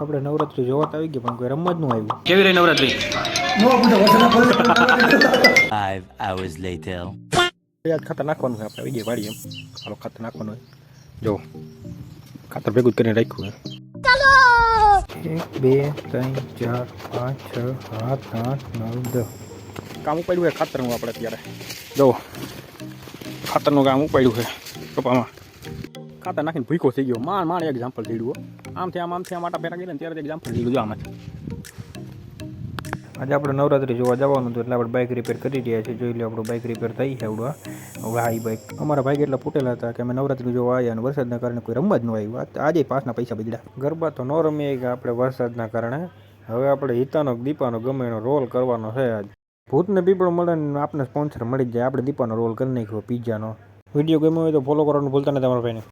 આપણે નવરાત્રી જોવા તો આવી ગઈ પણ કોઈ રમવા જ ન આવ્યું. કેવી રહી નવરાત્રી? 5 hours later. યાદ ખાતર નાખવાનું છે આપણે આવી ગઈ વાળી એમ. હાલો ખાતર નાખવાનું હોય. જો ખાતર ભેગું જ કરીને રાખ્યું છે. 1 2 3 4 5 6 7 8 9 10 કામ ઉપાડ્યું છે ખાતરનું આપણે અત્યારે. જો ખાતરનું કામ ઉપાડ્યું છે કપામાં. ખાતર નાખીને ભૂકો થઈ ગયો. માંડ એક્ઝામ્પલ થઈ ગયું. આમથી આમ આટા ફેરા ગયા ને ત્યારે એક્ઝામ્પલ થઈ ગયું આમાંથી. આજે આપણે નવરાત્રી જોવા જવાનું હતું એટલે આપણે બાઇક રિપેર કરી રહ્યા છીએ. જોઈ લો આપણું બાઇક રિપેર થઈ છે આવડું. હવે આ બાઇક અમારા બાઇક એટલા ફૂટેલા હતા કે અમે નવરાત્રી જોવા આવ્યા અને વરસાદના કારણે કોઈ રમવા જ ન આવ્યું. આજે પાસના પૈસા બગડ્યા. ગરબા તો ન રમીએ કે આપણે વરસાદના કારણે. હવે આપણે હિતાનો દીપાનો ગમે એનો રોલ કરવાનો છે આજ. ભૂતને પીપળો મળે ને આપણે સ્પોન્સર મળી જાય. આપણે દીપાનો રોલ કરી નાખ્યો પિઝાનો. વિડીયો ગમ્યો હોય તો ફોલો કરવાનું ભૂલતા નહીં તમારા ભાઈને.